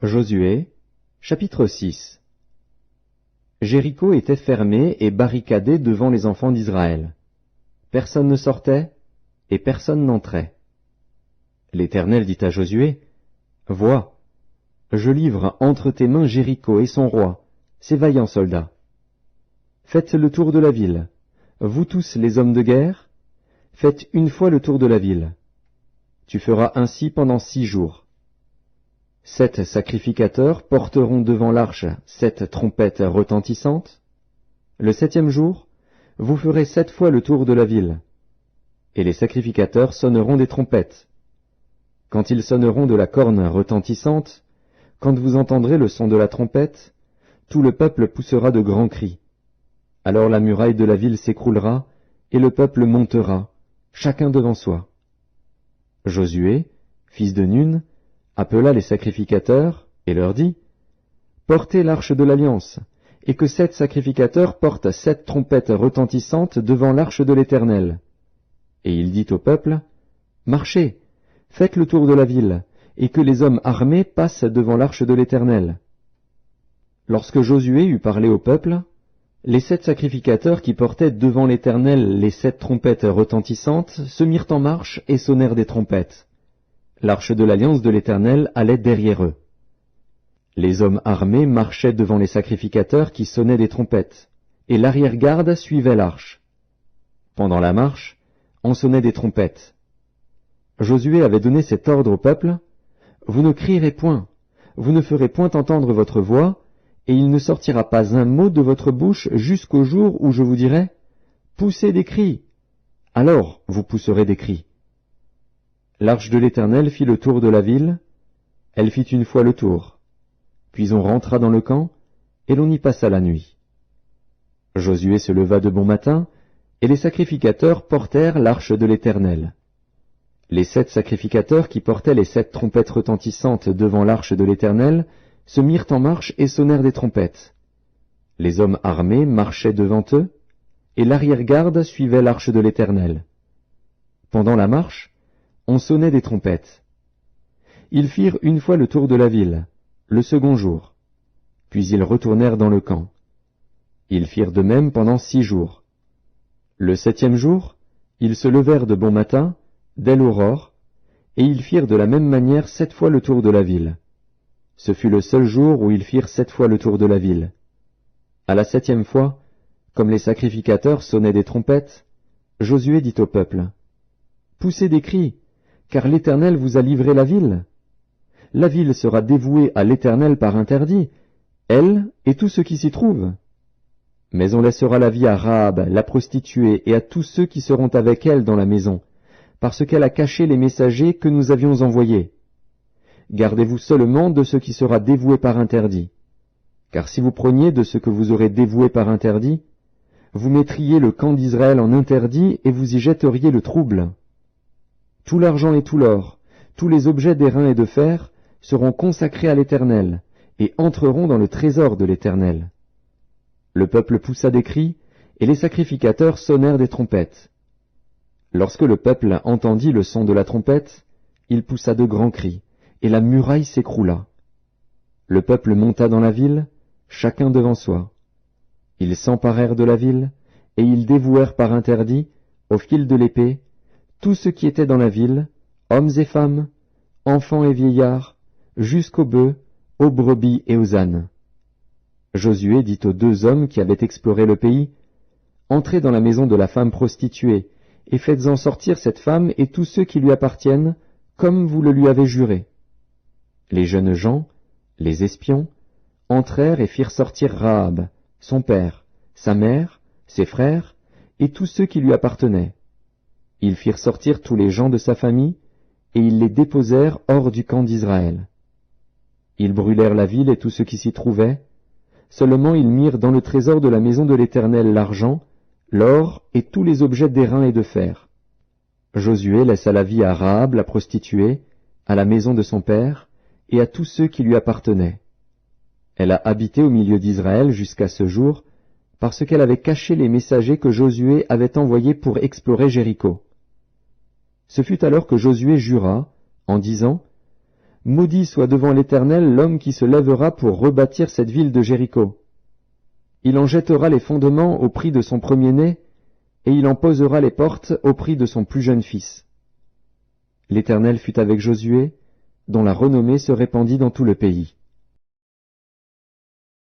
Josué, chapitre 6. Jéricho était fermé et barricadé devant les enfants d'Israël. Personne ne sortait et personne n'entrait. L'Éternel dit à Josué, « Vois, je livre entre tes mains Jéricho et son roi, ses vaillants soldats. Faites le tour de la ville, vous tous les hommes de guerre, faites une fois le tour de la ville. Tu feras ainsi pendant 6 jours. 7 sacrificateurs porteront devant l'arche 7 trompettes retentissantes. Le 7e jour, vous ferez 7 fois le tour de la ville. Et les sacrificateurs sonneront des trompettes. Quand ils sonneront de la corne retentissante, quand vous entendrez le son de la trompette, tout le peuple poussera de grands cris. Alors la muraille de la ville s'écroulera, et le peuple montera, chacun devant soi. Josué, fils de Nun, appela les sacrificateurs et leur dit, « Portez l'arche de l'Alliance, et que 7 sacrificateurs portent 7 trompettes retentissantes devant l'arche de l'Éternel. » Et il dit au peuple, « Marchez, faites le tour de la ville, et que les hommes armés passent devant l'arche de l'Éternel. » Lorsque Josué eut parlé au peuple, les 7 sacrificateurs qui portaient devant l'Éternel les 7 trompettes retentissantes se mirent en marche et sonnèrent des trompettes. L'arche de l'Alliance de l'Éternel allait derrière eux. Les hommes armés marchaient devant les sacrificateurs qui sonnaient des trompettes, et l'arrière-garde suivait l'arche. Pendant la marche, on sonnait des trompettes. Josué avait donné cet ordre au peuple, « Vous ne crierez point, vous ne ferez point entendre votre voix, et il ne sortira pas un mot de votre bouche jusqu'au jour où je vous dirai, « Poussez des cris !» Alors vous pousserez des cris. L'arche de l'Éternel fit le tour de la ville, elle fit une fois le tour. Puis on rentra dans le camp, et l'on y passa la nuit. Josué se leva de bon matin, et les sacrificateurs portèrent l'arche de l'Éternel. Les 7 sacrificateurs qui portaient les 7 trompettes retentissantes devant l'arche de l'Éternel se mirent en marche et sonnèrent des trompettes. Les hommes armés marchaient devant eux, et l'arrière-garde suivait l'arche de l'Éternel. Pendant la marche, on sonnait des trompettes. Ils firent une fois le tour de la ville, le 2e jour. Puis ils retournèrent dans le camp. Ils firent de même pendant 6 jours. Le 7e jour, ils se levèrent de bon matin, dès l'aurore, et ils firent de la même manière 7 fois le tour de la ville. Ce fut le seul jour où ils firent 7 fois le tour de la ville. À la 7e fois, comme les sacrificateurs sonnaient des trompettes, Josué dit au peuple, « Poussez des cris, car l'Éternel vous a livré la ville. La ville sera dévouée à l'Éternel par interdit, elle et tout ce qui s'y trouve. Mais on laissera la vie à Rahab, la prostituée, et à tous ceux qui seront avec elle dans la maison, parce qu'elle a caché les messagers que nous avions envoyés. Gardez-vous seulement de ce qui sera dévoué par interdit. Car si vous preniez de ce que vous aurez dévoué par interdit, vous mettriez le camp d'Israël en interdit et vous y jetteriez le trouble. Tout l'argent et tout l'or, tous les objets d'airain et de fer seront consacrés à l'Éternel et entreront dans le trésor de l'Éternel. » Le peuple poussa des cris, et les sacrificateurs sonnèrent des trompettes. Lorsque le peuple entendit le son de la trompette, il poussa de grands cris, et la muraille s'écroula. Le peuple monta dans la ville, chacun devant soi. Ils s'emparèrent de la ville, et ils dévouèrent par interdit, au fil de l'épée, tout ce qui était dans la ville, hommes et femmes, enfants et vieillards, jusqu'aux bœufs, aux brebis et aux ânes. Josué dit aux 2 hommes qui avaient exploré le pays, « Entrez dans la maison de la femme prostituée, et faites-en sortir cette femme et tous ceux qui lui appartiennent, comme vous le lui avez juré. » Les jeunes gens, les espions, entrèrent et firent sortir Rahab, son père, sa mère, ses frères, et tous ceux qui lui appartenaient. Ils firent sortir tous les gens de sa famille, et ils les déposèrent hors du camp d'Israël. Ils brûlèrent la ville et tout ce qui s'y trouvait, seulement ils mirent dans le trésor de la maison de l'Éternel l'argent, l'or et tous les objets d'airain et de fer. Josué laissa la vie à Rahab la prostituée, à la maison de son père, et à tous ceux qui lui appartenaient. Elle a habité au milieu d'Israël jusqu'à ce jour, parce qu'elle avait caché les messagers que Josué avait envoyés pour explorer Jéricho. Ce fut alors que Josué jura, en disant, « Maudit soit devant l'Éternel l'homme qui se lèvera pour rebâtir cette ville de Jéricho. Il en jettera les fondements au prix de son premier-né, et il en posera les portes au prix de son plus jeune fils. L'Éternel fut avec Josué, dont la renommée se répandit dans tout le pays.